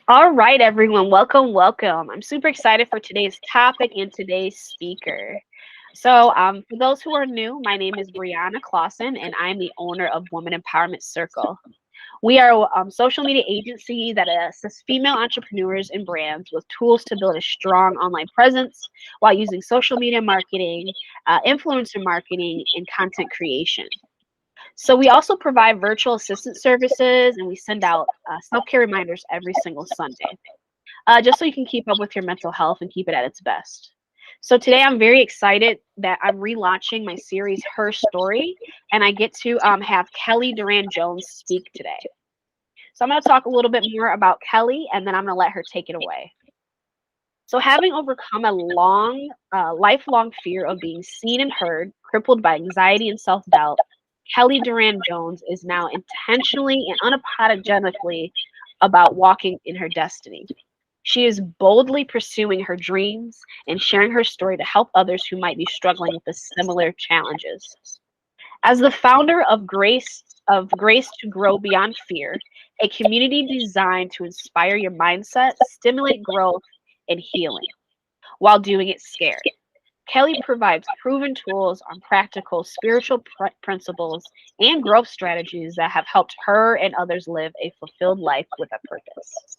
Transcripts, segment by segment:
All right, everyone. Welcome, welcome. I'm super excited for today's topic and today's speaker. For those who are new, my name is Brianna Clausen, and I'm the owner of Woman Empowerment Circle. We are a social media agency that assists female entrepreneurs and brands with tools to build a strong online presence while using social media marketing, influencer marketing, and content creation. So we also provide virtual assistant services, and we send out self-care reminders every single Sunday, just so you can keep up with your mental health and keep it at its best. So today I'm very excited that I'm relaunching my series, Her Story, and I get to have Kelly Duren-Jones speak today. So I'm going to talk a little bit more about Kelly, and then I'm going to let her take it away. So having overcome a lifelong fear of being seen and heard, crippled by anxiety and self-doubt, Kelly Duran-Jones is now intentionally and unapologetically about walking in her destiny. She is boldly pursuing her dreams and sharing her story to help others who might be struggling with the similar challenges. As the founder of Grace to Grow Beyond Fear, a community designed to inspire your mindset, stimulate growth, and healing while doing it scared. Kelly provides proven tools on practical spiritual principles and growth strategies that have helped her and others live a fulfilled life with a purpose.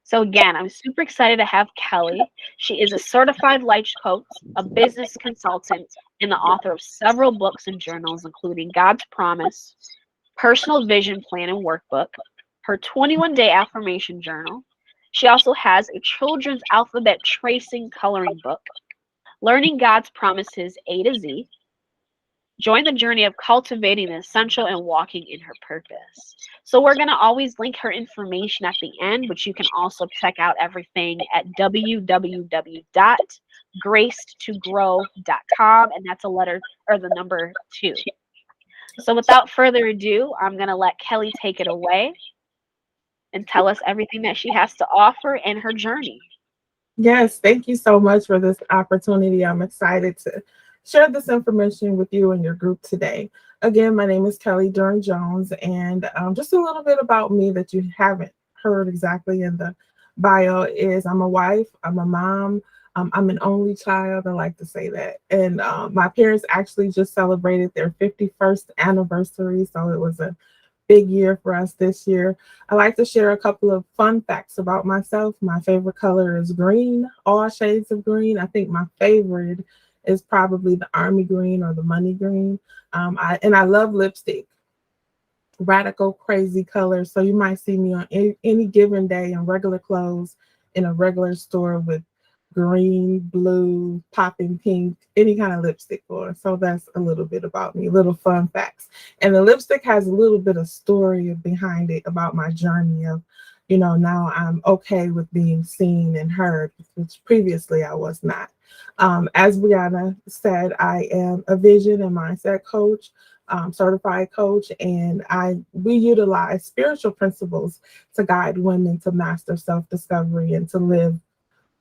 So, again, I'm super excited to have Kelly. She is a certified life coach, a business consultant, and the author of several books and journals, including God's Promise, Personal Vision Plan and Workbook, her 21-day affirmation journal. She also has a children's alphabet tracing coloring book, Learning God's Promises A to Z. Join the journey of cultivating the essential and walking in her purpose. So we're going to always link her information at the end, but you can also check out everything at www.gracetogrow.com, and that's a letter or the number 2. So without further ado, I'm going to let Kelly take it away and tell us everything that she has to offer and her journey. Yes, thank you so much for this opportunity. I'm excited to share this information with you and your group today. Again, my name is Kelly Duren-Jones, and just a little bit about me that you haven't heard exactly in the bio is I'm a wife, I'm a mom, I'm an only child. I like to say that. And my parents actually just celebrated their 51st anniversary, so it was a big year for us this year. I like to share a couple of fun facts about myself. My favorite color is green, all shades of green. I think my favorite is probably the army green or the money green. I love lipstick, radical, crazy colors. So you might see me on any given day in regular clothes in a regular store with green, blue, popping pink, any kind of lipstick on. So that's a little bit about me, little fun facts. And the lipstick has a little bit of story behind it about my journey of, now I'm okay with being seen and heard, which previously I was not. As Brianna said, I am a vision and mindset coach, certified coach, and we utilize spiritual principles to guide women to master self-discovery and to live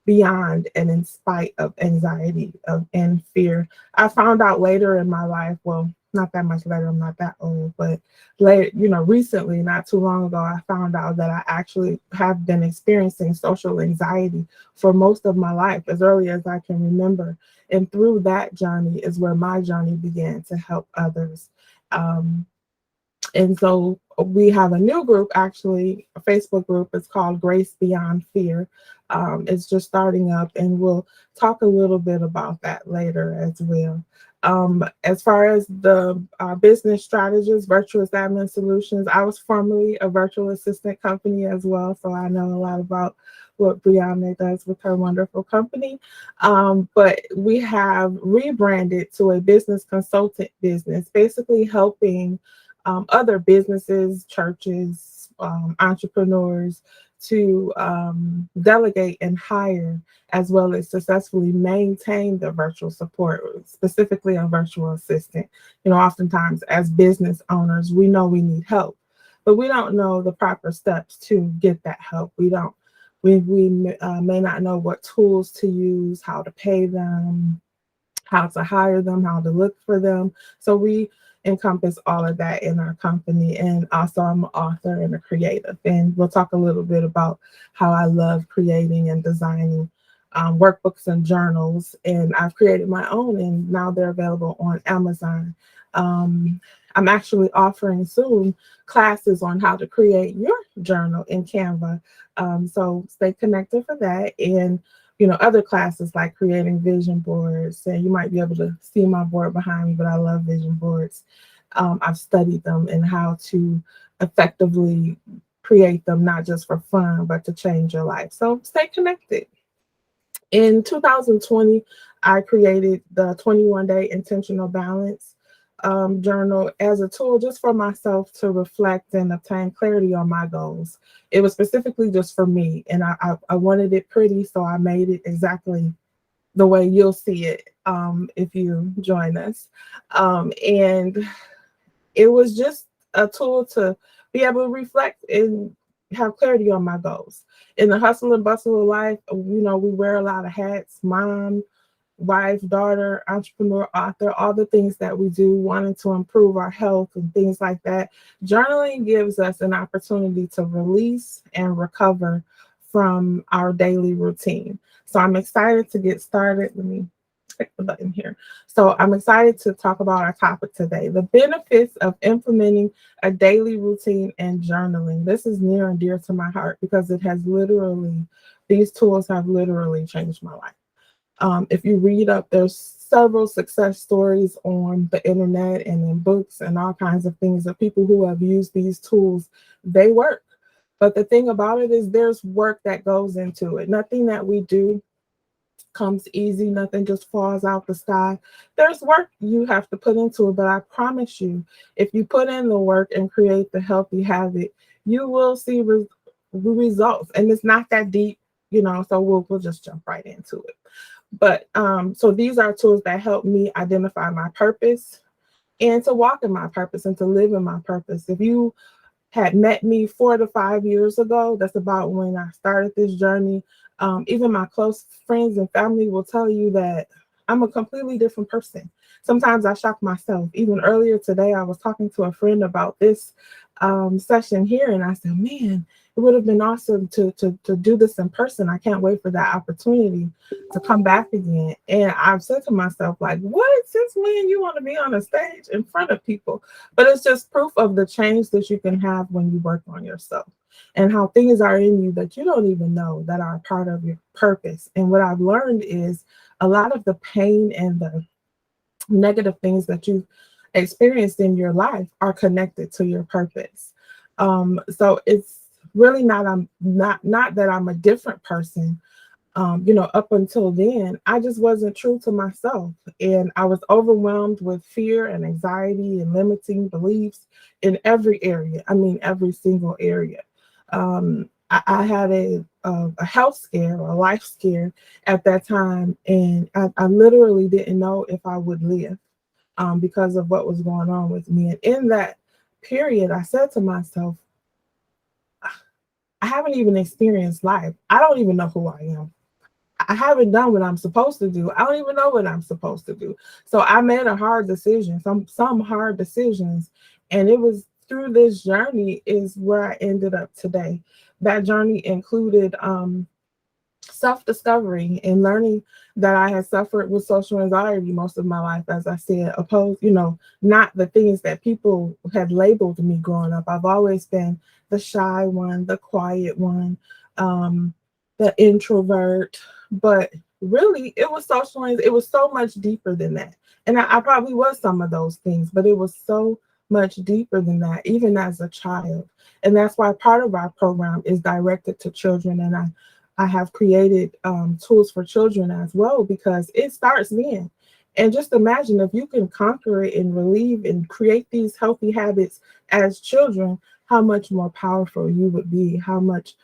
beyond and in spite of anxiety and fear. I found out later in my life, well, not that much later, I'm not that old, but later, recently, not too long ago, I found out that I actually have been experiencing social anxiety for most of my life, as early as I can remember. And through that journey is where my journey began to help others. Um, and so we have a new group, actually, a Facebook group. It's called Grace Beyond Fear. It's just starting up, and we'll talk a little bit about that later as well. As far as the business strategist, Virtuous Admin Solutions, I was formerly a virtual assistant company as well, so I know a lot about what Brianna does with her wonderful company. But we have rebranded to a business consultant business, basically helping other businesses, churches, entrepreneurs to delegate and hire, as well as successfully maintain the virtual support, specifically a virtual assistant. Oftentimes as business owners, we know we need help, but we don't know the proper steps to get that help. We may not know what tools to use, how to pay them, how to hire them, how to look for them. So we encompass all of that in our company. And also, I'm an author and a creative. And we'll talk a little bit about how I love creating and designing workbooks and journals. And I've created my own, and now they're available on Amazon. Um, I'm actually offering soon classes on how to create your journal in Canva. So stay connected for that. And other classes like creating vision boards. And you might be able to see my board behind me, but I love vision boards. I've studied them and how to effectively create them, not just for fun, but to change your life. So stay connected. In 2020, I created the 21-day intentional balance journal as a tool just for myself to reflect and obtain clarity on my goals. It was specifically just for me, and I wanted it pretty, so I made it exactly the way you'll see it if you join us. And it was just a tool to be able to reflect and have clarity on my goals. In the hustle and bustle of life, we wear a lot of hats: mom, wife, daughter, entrepreneur, author, all the things that we do, wanting to improve our health and things like that. Journaling gives us an opportunity to release and recover from our daily routine. So I'm excited to get started. Let me click the button here. So I'm excited to talk about our topic today: the benefits of implementing a daily routine and journaling. This is near and dear to my heart because these tools have literally changed my life. If you read up, there's several success stories on the internet and in books and all kinds of things of people who have used these tools. They work. But the thing about it is there's work that goes into it. Nothing that we do comes easy. Nothing just falls out the sky. There's work you have to put into it. But I promise you, if you put in the work and create the healthy habit, you will see results. And it's not that deep, so we'll just jump right into it. But so these are tools that help me identify my purpose and to walk in my purpose and to live in my purpose. If you had met me 4 to 5 years ago, that's about when I started this journey. Even my close friends and family will tell you that I'm a completely different person. Sometimes I shock myself. Even earlier today, I was talking to a friend about this session here, and I said, man, it would have been awesome to do this in person. I can't wait for that opportunity to come back again. And I've said to myself, like, what? Since when you want to be on a stage in front of people? But it's just proof of the change that you can have when you work on yourself and how things are in you that you don't even know that are part of your purpose. And what I've learned is a lot of the pain and the negative things that you've experienced in your life are connected to your purpose. So it's really not that I'm a different person. Up until then, I just wasn't true to myself. And I was overwhelmed with fear and anxiety and limiting beliefs in every area. I mean, every single area. I had a health scare or a life scare at that time. And I literally didn't know if I would live because of what was going on with me. And in that period, I said to myself, I haven't even experienced life. I don't even know who I am. I haven't done what I'm supposed to do. I don't even know what I'm supposed to do. So I made a hard decision, some hard decisions. And it was through this journey is where I ended up today. That journey included self-discovery and learning that I had suffered with social anxiety most of my life, as I said, opposed, not the things that people had labeled me growing up. I've always been the shy one, the quiet one, the introvert, but really it was social anxiety. It was so much deeper than that. And I probably was some of those things, but it was so much deeper than that, even as a child. And that's why part of our program is directed to children. And I have created tools for children as well because it starts then. And just imagine if you can conquer it and relieve and create these healthy habits as children, how much more powerful you would be, how much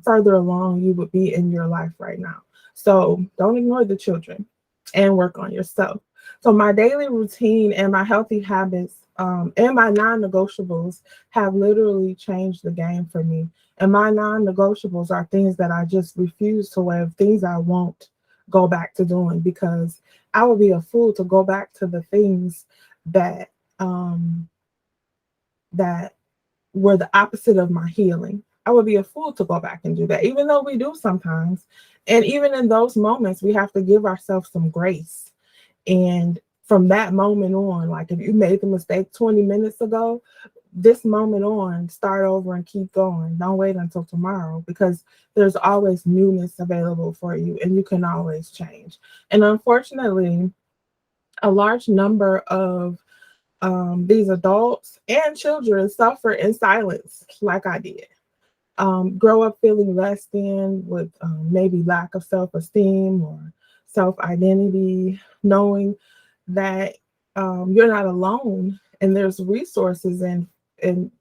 further along you would be in your life right now. So don't ignore the children and work on yourself. So my daily routine and my healthy habits and my non-negotiables have literally changed the game for me. And my non-negotiables are things that I just refuse to live, things I won't go back to doing because I would be a fool to go back to the things that um, that were the opposite of my healing. I would be a fool to go back and do that, even though we do sometimes. And even in those moments, we have to give ourselves some grace. And from that moment on, like if you made the mistake 20 minutes ago, this moment on, start over and keep going. Don't wait until tomorrow because there's always newness available for you and you can always change. And unfortunately, a large number of these adults and children suffer in silence, like I did. Grow up feeling less than with maybe lack of self esteem or self identity, knowing that you're not alone and there's resources and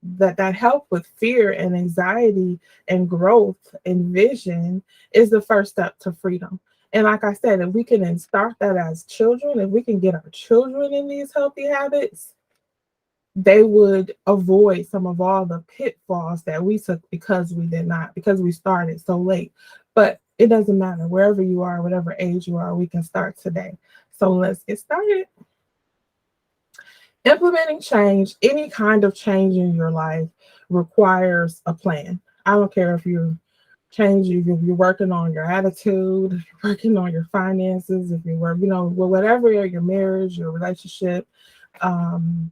that help with fear and anxiety and growth and vision is the first step to freedom. And like I said, if we can start that as children, if we can get our children in these healthy habits, they would avoid some of all the pitfalls that we took because we did not, because we started so late. But it doesn't matter. Wherever you are, whatever age you are, we can start today. So let's get started. Implementing change, any kind of change in your life requires a plan. I don't care if you're changing, if you're working on your attitude, if you're working on your finances, if you work, whatever, your marriage, your relationship, um,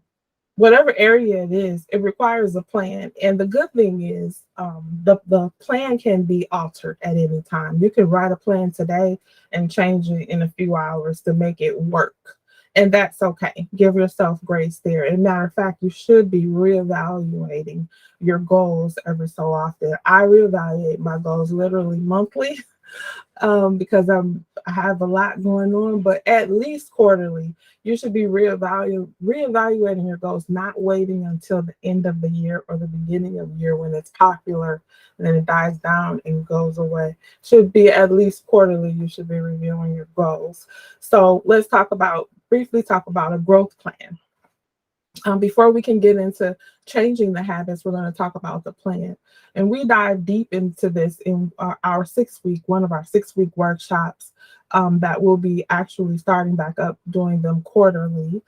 whatever area it is, it requires a plan. And the good thing is, the plan can be altered at any time. You can write a plan today and change it in a few hours to make it work. And that's okay. Give yourself grace there. And matter of fact, you should be reevaluating your goals every so often. I reevaluate my goals literally monthly because I have a lot going on, but at least quarterly, you should be reevaluating your goals, not waiting until the end of the year or the beginning of the year when it's popular and then it dies down and goes away. Should be at least quarterly, you should be reviewing your goals. So let's briefly talk about a growth plan. Before we can get into changing the habits, we're going to talk about the plan. And we dive deep into this in our 6 week, one of our 6 week workshops that will be actually starting back up doing them quarterly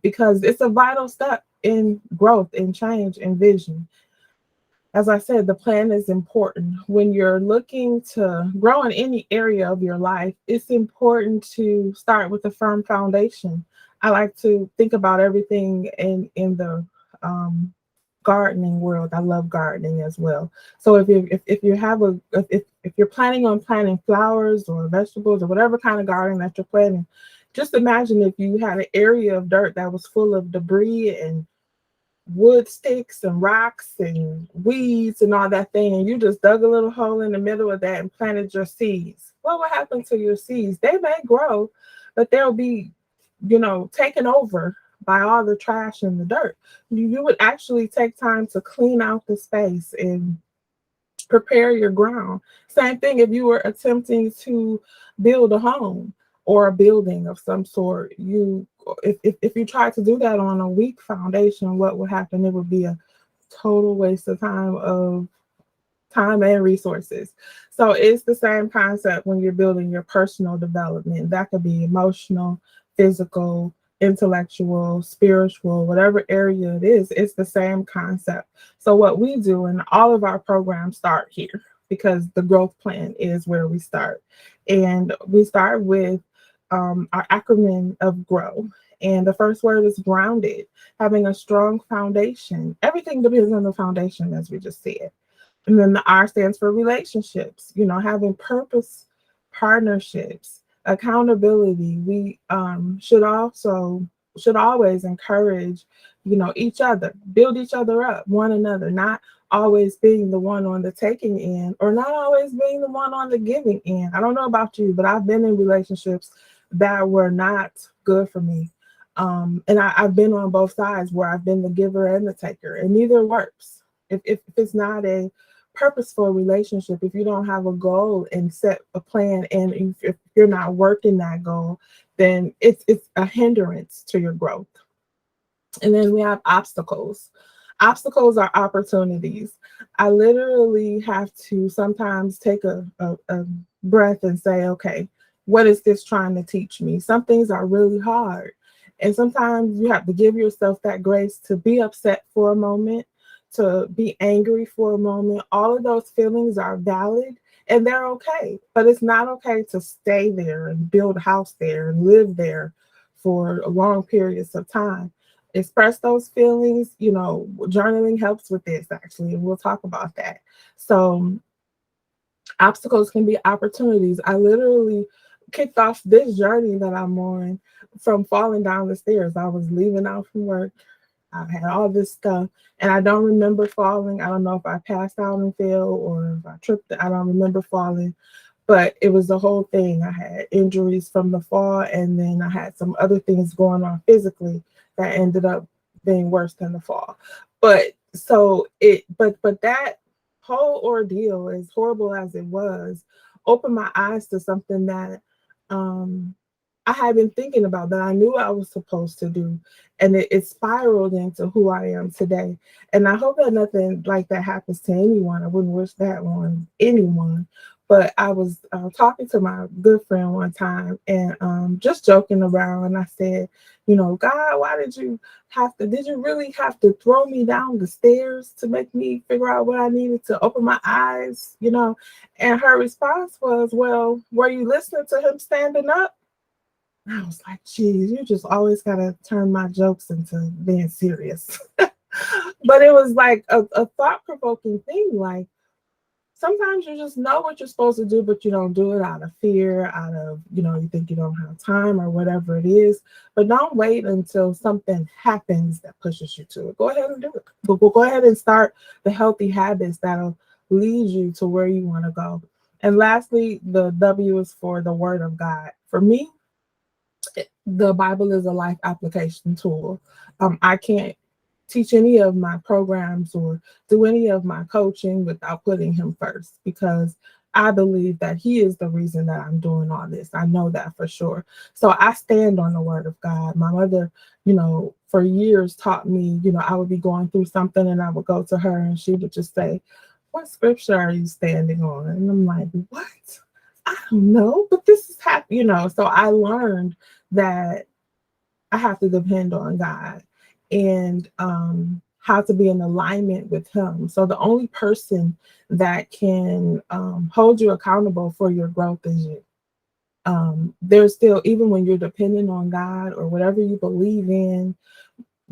because it's a vital step in growth and change and vision. As I said, the plan is important. When you're looking to grow in any area of your life, it's important to start with a firm foundation. I like to think about everything in the um, gardening world. I love gardening as well. So if you have if you're planning on planting flowers or vegetables or whatever kind of garden that you're planting, just imagine if you had an area of dirt that was full of debris and wood sticks and rocks and weeds and all that thing, and you just dug a little hole in the middle of that and planted your seeds. What will happen to your seeds? They may grow, but they'll be, taken over by all the trash and the dirt. You would actually take time to clean out the space and prepare your ground. Same thing if you were attempting to build a home or a building of some sort. If you try to do that on a weak foundation, what would happen? It would be a total waste of time and resources. So it's the same concept when you're building your personal development. That could be emotional, physical, intellectual, spiritual, whatever area it is, it's the same concept. So what we do in all of our programs start here because the growth plan is where we start. And we start with our acronym of GROW. And the first word is grounded, having a strong foundation. Everything depends on the foundation, as we just said. And then the R stands for relationships, having purpose, partnerships, accountability. We should always encourage, each other, build each other up, one another, not always being the one on the taking end or not always being the one on the giving end. I don't know about you, but I've been in relationships that were not good for me. And I've been on both sides where I've been the giver and the taker, and neither works. If it's not a purposeful relationship, if you don't have a goal and set a plan, and if you're not working that goal, then it's a hindrance to your growth. And then we have obstacles. Obstacles are opportunities. I literally have to sometimes take a breath and say, okay, what is this trying to teach me? Some things are really hard. And sometimes you have to give yourself that grace to be upset for a moment, to be angry for a moment. All of those feelings are valid and they're okay. But it's not okay to stay there and build a house there and live there for long periods of time. Express those feelings. Journaling helps with this actually, and we'll talk about that. So obstacles can be opportunities. I literally kicked off this journey that I'm on from falling down the stairs. I was leaving out from work. I had all this stuff, and I don't remember falling. I don't know if I passed out and fell or if I tripped. I don't remember falling, but it was the whole thing. I had injuries from the fall, and then I had some other things going on physically that ended up being worse than the fall. But that whole ordeal, as horrible as it was, opened my eyes to something that um, I had been thinking about, that I knew I was supposed to do, and it spiraled into who I am today. And I hope that nothing like that happens to anyone. I wouldn't wish that on anyone. But I was talking to my good friend one time, and just joking around, and I said, God, why did you really have to throw me down the stairs to make me figure out what I needed to open my eyes? And her response was, well, were you listening to him standing up? I was like, geez, you just always gotta turn my jokes into being serious. But it was like a thought-provoking thing. Like, sometimes you just know what you're supposed to do, but you don't do it out of fear, out of, you think you don't have time or whatever it is. But don't wait until something happens that pushes you to it. Go ahead and do it. Go ahead and start the healthy habits that'll lead you to where you want to go. And lastly, the W is for the Word of God. For me, the Bible is a life application tool. I can't teach any of my programs or do any of my coaching without putting him first, because I believe that he is the reason that I'm doing all this. I know that for sure. So I stand on the word of God. My mother, for years taught me, I would be going through something and I would go to her and she would just say, what scripture are you standing on? And I'm like, what? I don't know, but this is happening. So I learned that I have to depend on God, and how to be in alignment with Him. So the only person that can hold you accountable for your growth is you. There's still, even when you're dependent on God or whatever you believe in,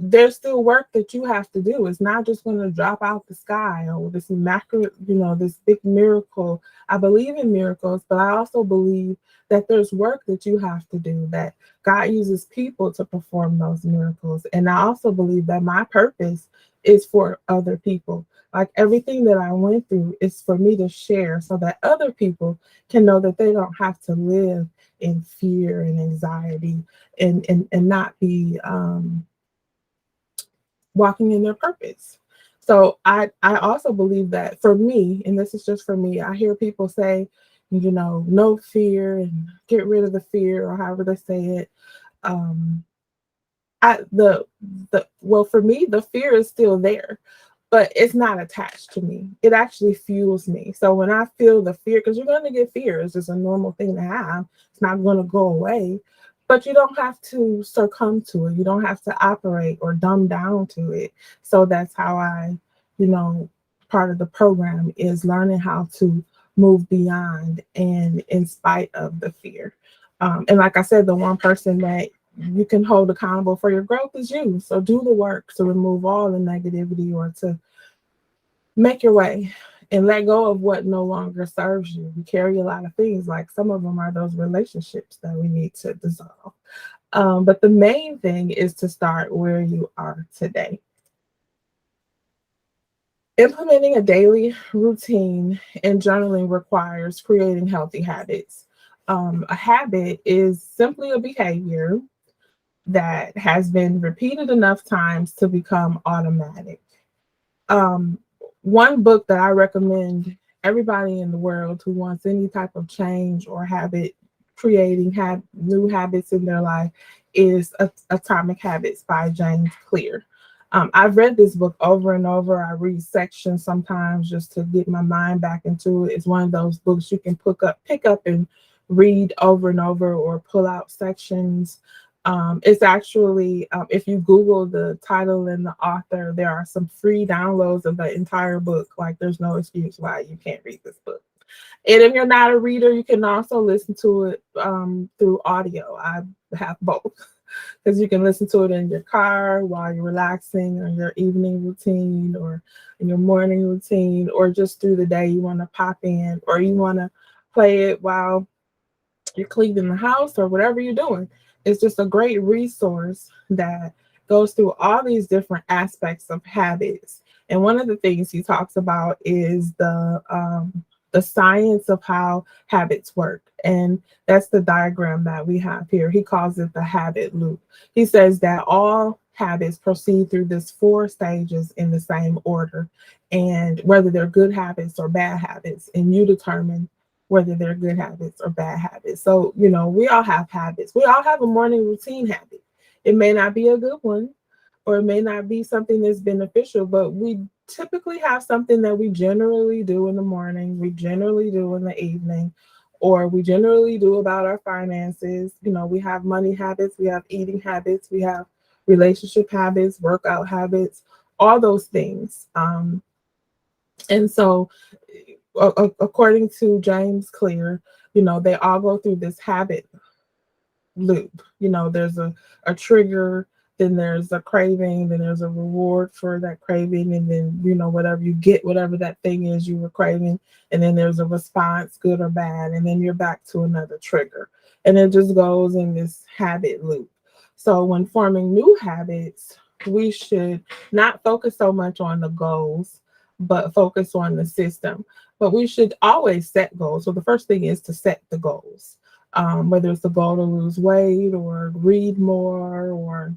there's still work that you have to do. It's not just going to drop out the sky or this immaculate, this big miracle. I believe in miracles, but I also believe that there's work that you have to do, that God uses people to perform those miracles. And I also believe that my purpose is for other people. Like, everything that I went through is for me to share so that other people can know that they don't have to live in fear and anxiety, and not be walking in their purpose. So I also believe that for me, and this is just for me, I hear people say, no fear and get rid of the fear, or however they say it. Um, I the well, for me, the fear is still there, but it's not attached to me. It actually fuels me. So when I feel the fear, because you're going to get fear, it's just a normal thing to have. It's not going to go away, but you don't have to succumb to it. You don't have to operate or dumb down to it. So that's how you know, part of the program is learning how to move beyond and in spite of the fear. And like I said, the one person that you can hold accountable for your growth is you. So do the work to remove all the negativity, or to make your way and let go of what no longer serves you. We carry a lot of things, like some of them are those relationships that we need to dissolve. But the main thing is to start where you are today. Implementing a daily routine and journaling requires creating healthy habits. A habit is simply a behavior that has been repeated enough times to become automatic. Um, One book that I recommend everybody in the world who wants any type of change or habit creating, have new habits in their life, is Atomic Habits by James Clear. I've read this book over and over. I read sections sometimes just to get my mind back into it. It's one of those books you can pick up and read over and over, or pull out sections. It's actually, if you Google the title and the author, there are some free downloads of the entire book. Like, there's no excuse why you can't read this book. And if you're not a reader, you can also listen to it through audio. I have both because you can listen to it in your car while you're relaxing, or your evening routine, or in your morning routine, or just through the day. You want to pop in, or you want to play it while you're cleaning the house or whatever you're doing. It's just a great resource that goes through all these different aspects of habits. And one of the things he talks about is the science of how habits work. And that's the diagram that we have here. He calls it the habit loop. He says that all habits proceed through this four stages in the same order, and whether they're good habits or bad habits, and you determine whether they're good habits or bad habits. So, we all have habits. We all have a morning routine habit. It may not be a good one, or it may not be something that's beneficial, but we typically have something that we generally do in the morning, we generally do in the evening, or we generally do about our finances. We have money habits, we have eating habits, we have relationship habits, workout habits, all those things. And so, according to James Clear, they all go through this habit loop. There's a trigger, then there's a craving, then there's a reward for that craving, and then, whatever you get, whatever that thing is you were craving, and then there's a response, good or bad, and then you're back to another trigger. And it just goes in this habit loop. So, when forming new habits, we should not focus so much on the goals, but focus on the system. But we should always set goals. So, the first thing is to set the goals, whether it's the goal to lose weight, or read more, or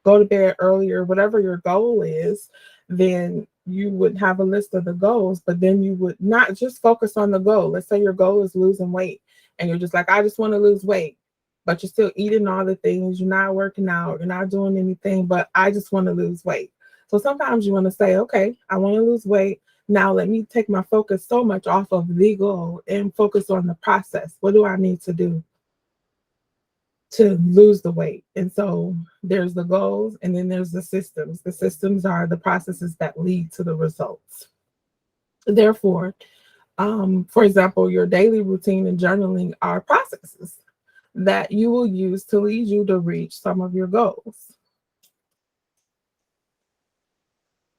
go to bed earlier, whatever your goal is. Then you would have a list of the goals, but then you would not just focus on the goal. Let's say your goal is losing weight, and you're just like, I just want to lose weight, but you're still eating all the things, you're not working out, you're not doing anything, but I just want to lose weight. So sometimes you want to say, okay, I want to lose weight. Now let me take my focus so much off of the goal and focus on the process. What do I need to do to lose the weight? And so there's the goals, and then there's the systems. The systems are the processes that lead to the results. Therefore, for example, your daily routine and journaling are processes that you will use to lead you to reach some of your goals.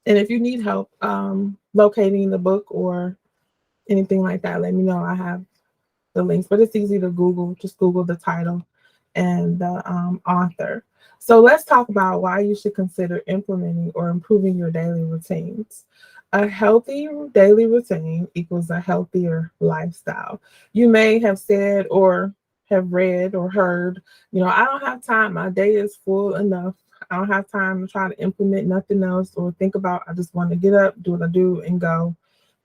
And if you need help locating the book or anything like that, let me know. I have the links, but it's easy to Google. Just Google the title and the author. So let's talk about why you should consider implementing or improving your daily routines. A healthy daily routine equals a healthier lifestyle. You may have said or have read or heard, I don't have time. My day is full enough. I don't have time to try to implement nothing else or think about. I just want to get up, do what I do, and go.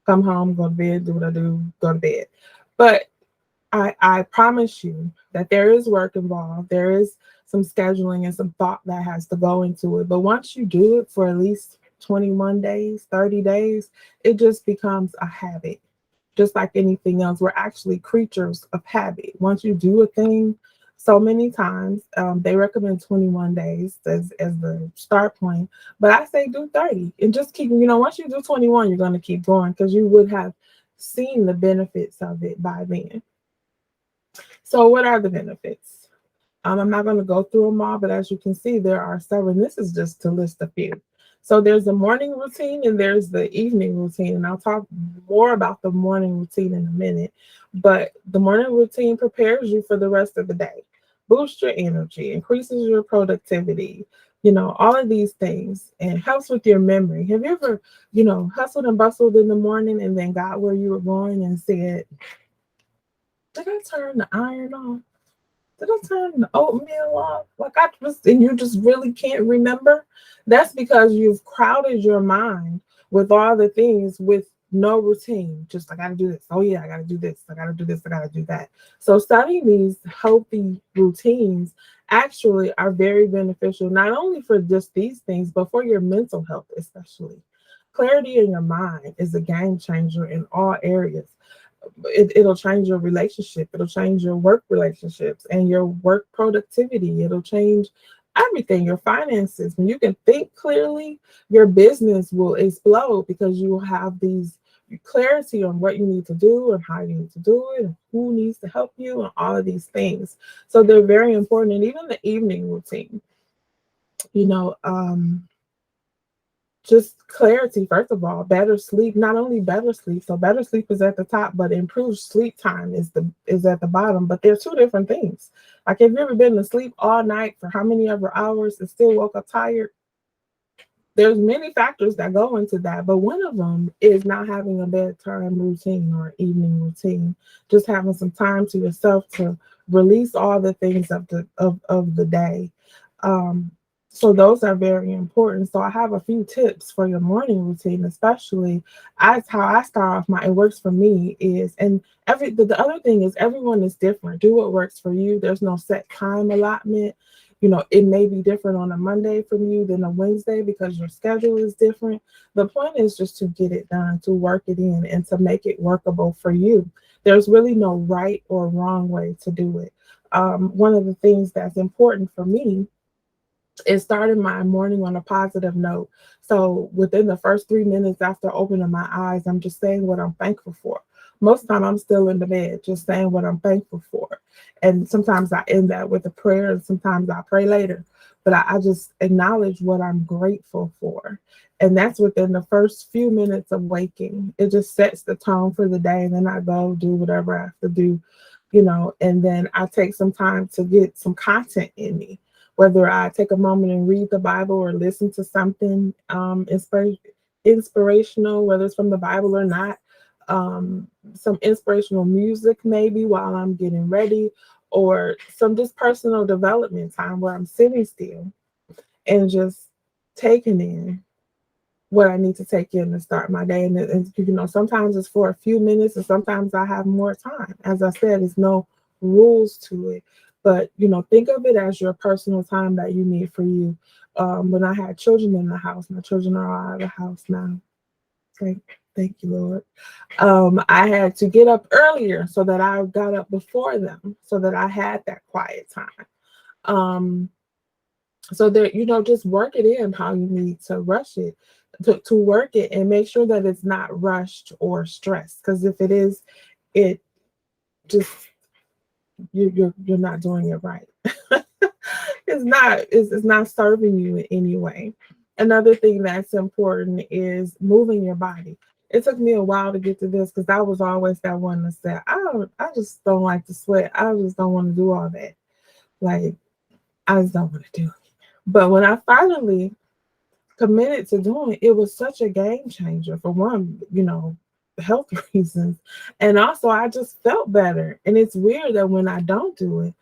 Come home, go to bed, do what I do, go to bed. But I promise you that there is work involved. There is some scheduling and some thought that has to go into it. But once you do it for at least 21 days, 30 days, it just becomes a habit. Just like anything else, we're actually creatures of habit. Once you do a thing so many times, they recommend 21 days as the start point. But I say do 30 and just keep, once you do 21, you're going to keep going because you would have seen the benefits of it by then. So what are the benefits? I'm not going to go through them all, but as you can see, there are several. And this is just to list a few. So there's the morning routine and there's the evening routine. And I'll talk more about the morning routine in a minute. But the morning routine prepares you for the rest of the day, boosts your energy, increases your productivity, all of these things, and helps with your memory. Have you ever, hustled and bustled in the morning and then got where you were going and said, did I turn the iron off? Did I turn the oatmeal off? Like I just, and you just really can't remember. That's because you've crowded your mind with all the things with no routine. Just I gotta do this. Oh yeah, I gotta do this. I gotta do this. I gotta do that. So studying these healthy routines actually are very beneficial, not only for just these things, but for your mental health, especially. Clarity in your mind is a game changer in all areas. It'll change your relationship. It'll change your work relationships and your work productivity. It'll change everything, your finances. When you can think clearly, your business will explode because you will have these clarity on what you need to do and how you need to do it and who needs to help you and all of these things. So they're very important. And even the evening routine, you know, just clarity, first of all, better sleep, not only better sleep, so better sleep is at the top, but improved sleep time is at the bottom. But they're two different things. Like, if you've ever been to sleep all night for how many ever hours and still woke up tired, there's many factors that go into that, but one of them is not having a bedtime routine or evening routine. Just having some time to yourself to release all the things of the day. um, so those are very important. So I have a few tips for your morning routine, especially as how I start off my, it works for me is, and the other thing is everyone is different. Do what works for you. There's no set time allotment. It may be different on a Monday from you than a Wednesday because your schedule is different. The point is just to get it done, to work it in, and to make it workable for you. There's really no right or wrong way to do it. One of the things that's important for me is starting my morning on a positive note. So within the first 3 minutes after opening my eyes, I'm just saying what I'm thankful for. Most of the time, I'm still in the bed, just saying what I'm thankful for. And sometimes I end that with a prayer, and sometimes I pray later. But I just acknowledge what I'm grateful for. And that's within the first few minutes of waking. It just sets the tone for the day. And then I go do whatever I have to do, and then I take some time to get some content in me, whether I take a moment and read the Bible or listen to something inspirational, whether it's from the Bible or not, some inspirational music maybe while I'm getting ready, or some just personal development time where I'm sitting still and just taking in what I need to take in to start my day. And sometimes it's for a few minutes, and sometimes I have more time. As I said, there's no rules to it, but think of it as your personal time that you need for you. When I had children in the house, my children are all out of the house now. Thank, thank you, Lord. I had to get up earlier so that I got up before them, so that I had that quiet time. Um, so that just work it in how you need to rush it to work it, and make sure that it's not rushed or stressed, because if it is, it just you're not doing it right. It's not serving you in any way. Another thing that's important is moving your body. It took me a while to get to this because I was always that one that said, I just don't like to sweat, I just don't want to do all that, like, I just don't want to do it. But when I finally committed to doing it, it was such a game changer. For one, health reasons, and also I just felt better. And it's weird that when I don't do it,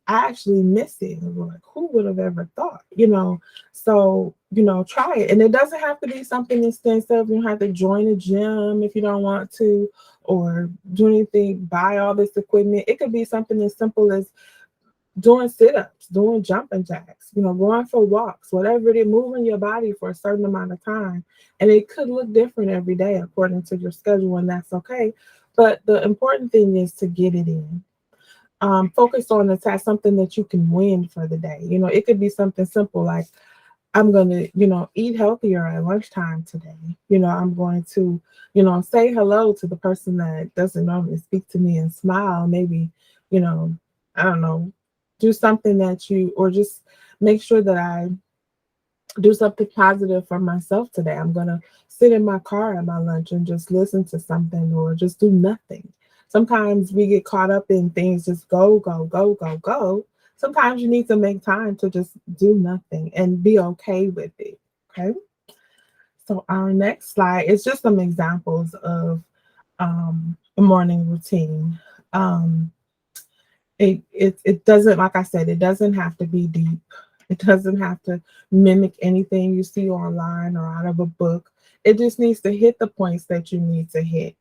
I actually miss it. And we're like, who would have ever thought? So try it. And it doesn't have to be something extensive. You don't have to join a gym if you don't want to, or do anything, buy all this equipment. It could be something as simple as doing sit-ups, doing jumping jacks, going for walks, whatever it is, moving your body for a certain amount of time. And it could look different every day according to your schedule, and that's okay. But the important thing is to get it in. Focus on the task, something that you can win for the day. It could be something simple like, I'm going to, eat healthier at lunchtime today. I'm going to, say hello to the person that doesn't normally speak to me and smile. Maybe, you know, I don't know, do something or just make sure that I do something positive for myself today. I'm going to sit in my car at my lunch and just listen to something, or just do nothing. Sometimes we get caught up in things, just go, go, go, go, go. Sometimes you need to make time to just do nothing and be okay with it. Okay. So our next slide is just some examples of a morning routine. Um, it doesn't, like I said, it doesn't have to be deep. It doesn't have to mimic anything you see online or out of a book. It just needs to hit the points that you need to hit.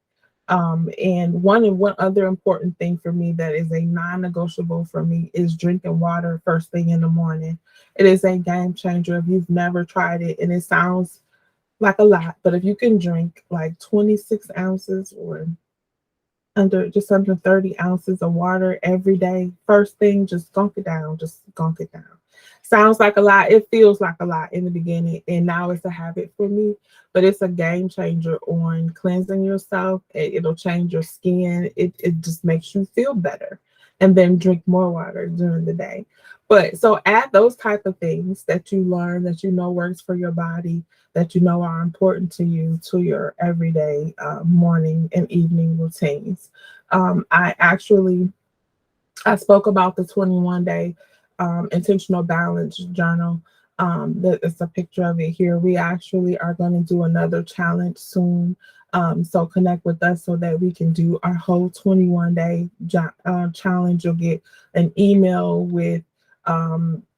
And one other important thing for me that is a non-negotiable for me is drinking water first thing in the morning. It is a game changer if you've never tried it, and it sounds like a lot, but if you can drink like 26 ounces, or under 30 ounces of water every day. First thing, just gunk it down. Just gunk it down. Sounds like a lot. It feels like a lot in the beginning, and now it's a habit for me. But it's a game changer on cleansing yourself. It'll change your skin. It just makes you feel better. And then drink more water during the day. But so add those type of things that you learn that you know works for your body, that you know are important to you, to your everyday morning and evening routines. I actually I spoke about the 21-day intentional balance journal. It's a picture of it here. We actually are going to do another challenge soon. So connect with us so that we can do our whole 21-day challenge. You'll get an email with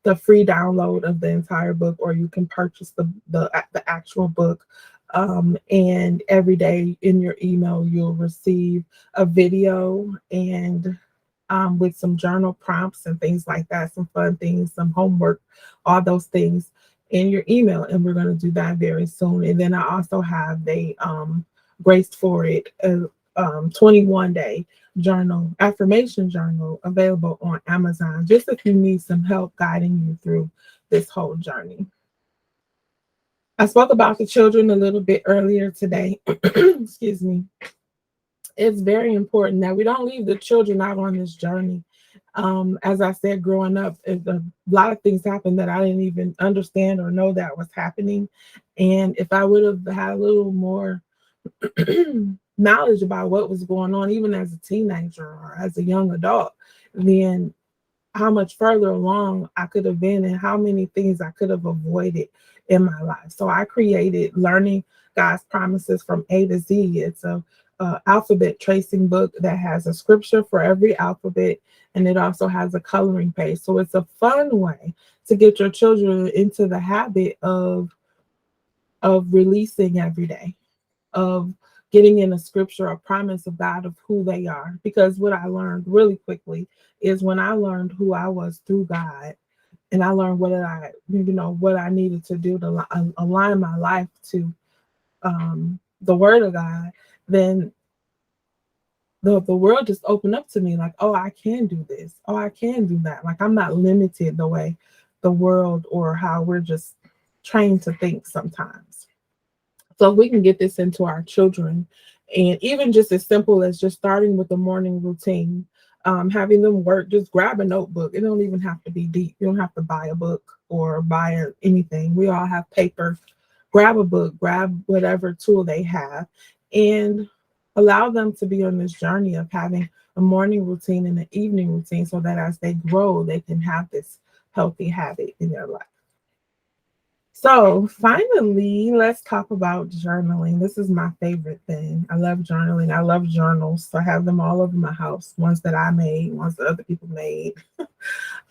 the free download of the entire book, or you can purchase the actual book. And every day in your email, you'll receive a video and with some journal prompts and things like that, some fun things, some homework, all those things in your email. And we're going to do that very soon. And then I also have the Grace for It 21-day journal, affirmation journal available on Amazon, just if you need some help guiding you through this whole journey. I spoke about the children a little bit earlier today. Excuse me. It's very important that we don't leave the children out on this journey. As I said, growing up, a lot of things happened that I didn't even understand or know that was happening. And if I would have had a little more knowledge about what was going on, even as a teenager or as a young adult, then how much further along I could have been and how many things I could have avoided in my life. So I created Learning God's Promises from A to Z. It's a alphabet tracing book that has a scripture for every alphabet, and it also has a coloring page. So it's a fun way to get your children into the habit of releasing every day, of getting in a scripture, a promise of God of who they are. Because what I learned really quickly is when I learned who I was through God, and I learned what I needed to do to align my life to the Word of God, then the world just opened up to me like, oh, I can do this. Oh, I can do that. Like I'm not limited the way the world or how we're just trained to think sometimes. So if we can get this into our children, and even just as simple as just starting with the morning routine, having them work, just grab a notebook. It don't even have to be deep. You don't have to buy a book or buy anything. We all have paper. Grab a book, grab whatever tool they have, and allow them to be on this journey of having a morning routine and an evening routine so that as they grow, they can have this healthy habit in their life. So finally, let's talk about journaling. This is my favorite thing. I love journaling. I love journals. So I have them all over my house. Ones that I made, ones that other people made.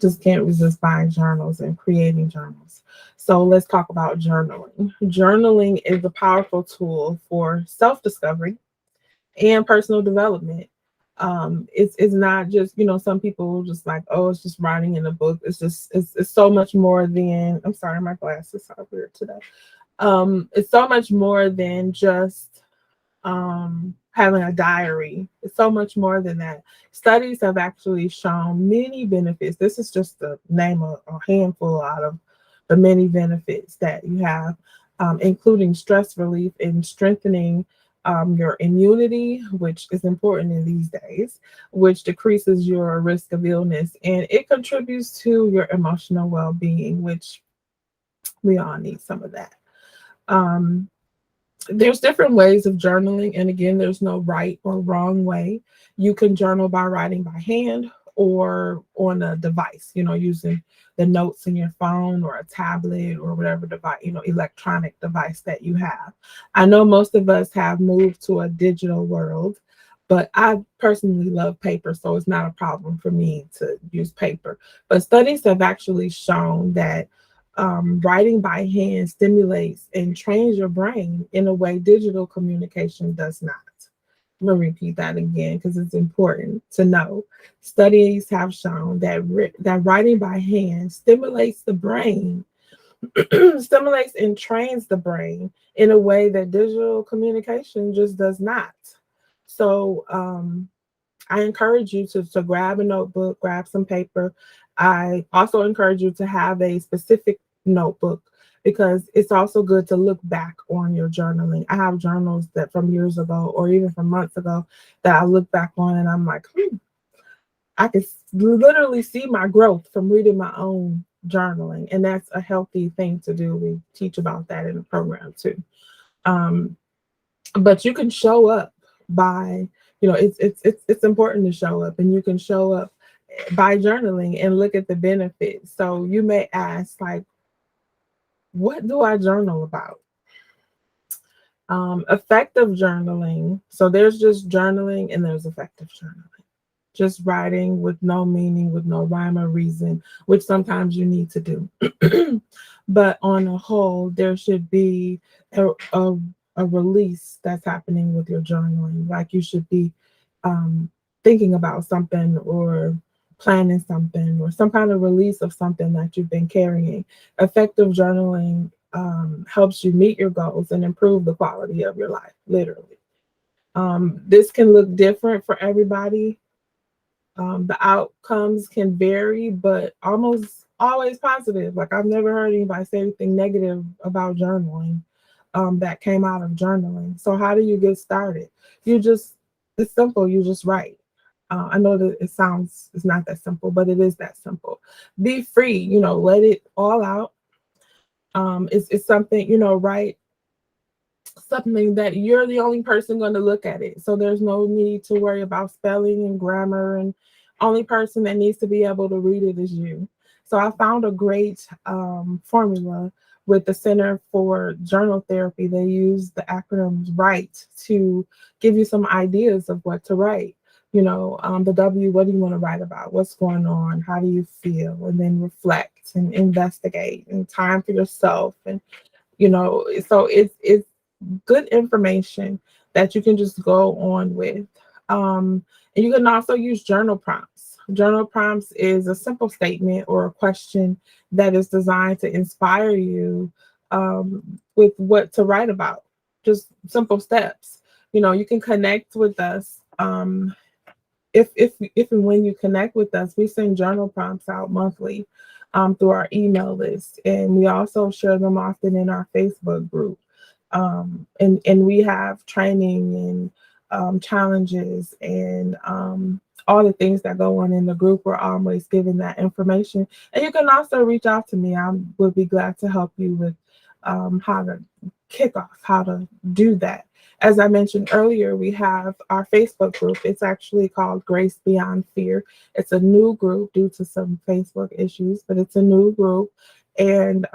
Just can't resist buying journals and creating journals. So let's talk about journaling. Journaling is a powerful tool for self-discovery and personal development. It's not just, some people just like, oh, it's just writing in a book. It's so much more than, I'm sorry, my glasses are weird today. It's so much more than just having a diary. It's so much more than that. Studies have actually shown many benefits. This is just to name a handful out of the many benefits that you have, including stress relief and strengthening your immunity, which is important in these days, which decreases your risk of illness, and it contributes to your emotional well-being, which we all need some of that. Um, there's different ways of journaling, and again, there's no right or wrong way. You can journal by writing by hand or on a device, using the notes in your phone or a tablet or whatever device, electronic device that you have. I know most of us have moved to a digital world, but I personally love paper, so it's not a problem for me to use paper. But studies have actually shown that writing by hand stimulates and trains your brain in a way digital communication does not. I'm going to repeat that again because it's important to know. Studies have shown that writing by hand stimulates the brain, stimulates and trains the brain in a way that digital communication just does not. So, I encourage you to grab a notebook, grab some paper. I also encourage you to have a specific notebook because it's also good to look back on your journaling. I have journals that from years ago or even from months ago that I look back on and I'm like, I can literally see my growth from reading my own journaling. And that's a healthy thing to do. We teach about that in the program too. Um, but you can show up by, it's important to show up, and you can show up by journaling and look at the benefits. So you may ask, like, what do I journal about? Effective journaling. So there's just journaling and there's effective journaling. Just writing with no meaning, with no rhyme or reason, which sometimes you need to do. But on a whole, there should be a release that's happening with your journaling. Like you should be um, thinking about something or planning something or some kind of release of something that you've been carrying. Effective journaling helps you meet your goals and improve the quality of your life, literally. This can look different for everybody. The outcomes can vary, but almost always positive. Like I've never heard anybody say anything negative about journaling that came out of journaling. So how do you get started? You just it's simple. You just write. I know that it's not that simple, but it is that simple. Be free. Let it all out. It's something write something that you're the only person going to look at it. So there's no need to worry about spelling and grammar, and only person that needs to be able to read it is you. So I found a great formula with the Center for Journal Therapy. They use the acronyms WRITE to give you some ideas of what to write. The W, what do you want to write about? What's going on? How do you feel? And then reflect and investigate and time for yourself. And so it's good information that you can just go on with. And you can also use journal prompts. Journal prompts is a simple statement or a question that is designed to inspire you with what to write about. Just simple steps. You can connect with us. If and when you connect with us, we send journal prompts out monthly through our email list, and we also share them often in our Facebook group. And we have training and challenges and all the things that go on in the group. We're always giving that information, and you can also reach out to me. I would be glad to help you with how to kick off, how to do that. As I mentioned earlier, we have our Facebook group. It's actually called Grace Beyond Fear. It's a new group due to some Facebook issues, but it's a new group. And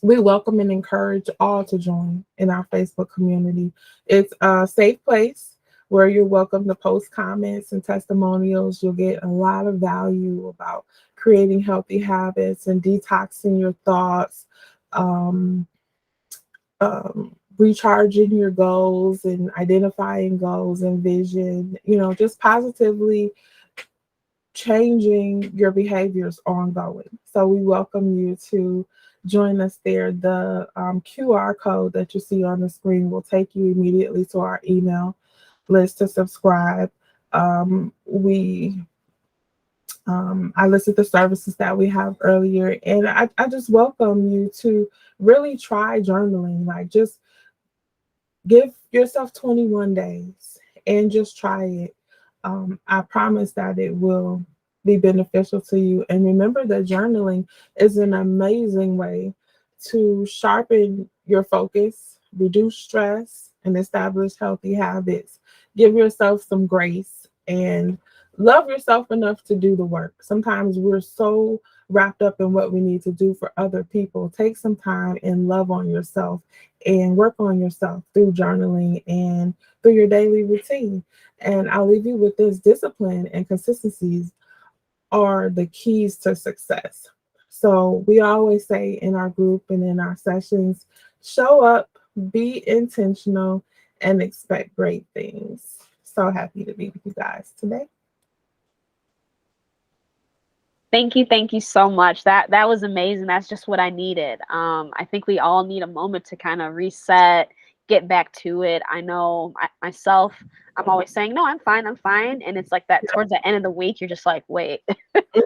we welcome and encourage all to join in our Facebook community. It's a safe place where you're welcome to post comments and testimonials. You'll get a lot of value about creating healthy habits and detoxing your thoughts, um, recharging your goals and identifying goals and vision, just positively changing your behaviors ongoing. So we welcome you to join us there. The QR code that you see on the screen will take you immediately to our email list to subscribe. We I listed the services that we have earlier, and I just welcome you to really try journaling. Like, just give yourself 21 days and just try it. I promise that it will be beneficial to you. And remember that journaling is an amazing way to sharpen your focus, reduce stress, and establish healthy habits. Give yourself some grace and love yourself enough to do the work. Sometimes we're so wrapped up in what we need to do for other people. Take some time and love on yourself and work on yourself through journaling and through your daily routine. And I'll leave you with this: discipline and consistencies are the keys to success. So we always say in our group and in our sessions, show up, be intentional, and expect great things. So happy to be with you guys today. Thank you so much. That was amazing. That's just what I needed. I think we all need a moment to kind of reset, get back to it. I know myself, I'm always saying, no, I'm fine, I'm fine. And it's like that towards the end of the week, you're just like, wait,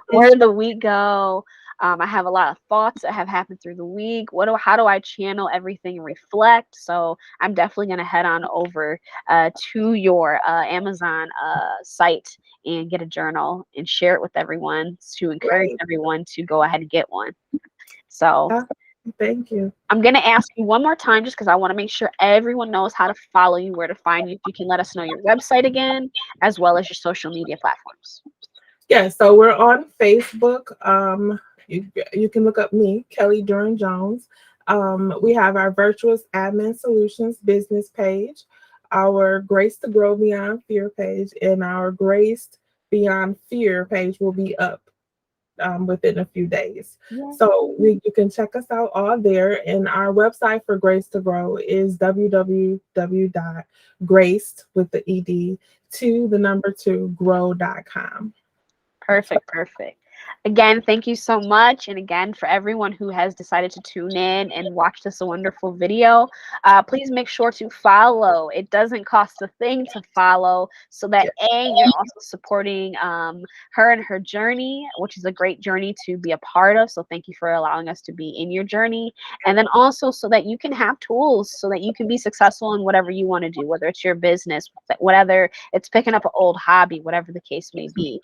where did the week go? I have a lot of thoughts that have happened through the week. How do I channel everything and reflect? So I'm definitely going to head on over to your Amazon site and get a journal and share it with everyone to encourage Great. everyone to go ahead and get one. So Uh, Thank you. I'm going to ask you one more time just because I want to make sure everyone knows how to follow you, where to find you. If you can let us know your website again, as well as your social media platforms. Yeah, so we're on Facebook. You can look up me, Kelly Duren-Jones. We have our Virtuous Admin Solutions business page, our Grace to Grow Beyond Fear page, and our Grace Beyond Fear page will be up within a few days. Yeah. So you can check us out all there. And our website for Grace to Grow is www.grace with the ed to the number two grow.com. Perfect, perfect. Again, thank you so much. And again, for everyone who has decided to tune in and watch this wonderful video, please make sure to follow. It doesn't cost a thing to follow so that you're also supporting her and her journey, which is a great journey to be a part of. So thank you for allowing us to be in your journey. And then also so that you can have tools so that you can be successful in whatever you want to do, whether it's your business, whatever it's picking up an old hobby, whatever the case may be.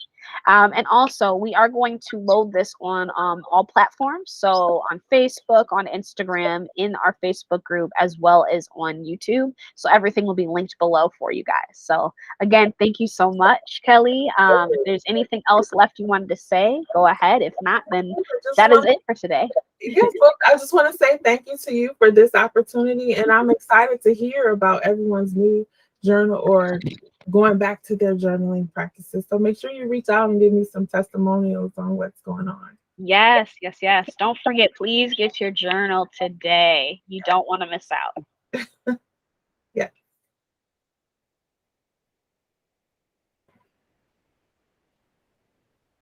And also, we are going to load this on all platforms. So on Facebook, on Instagram, in our Facebook group, as well as on YouTube. So everything will be linked below for you guys. So again, thank you so much, Kelly. If there's anything else left you wanted to say, go ahead. If not, then Just that is want it for today. Yes, well, I just want to say thank you to you for this opportunity, and I'm excited to hear about everyone's new journal or going back to their journaling practices. So make sure you reach out and give me some testimonials on what's going on. Yes, yes, yes. Don't forget, please get your journal today. You don't want to miss out.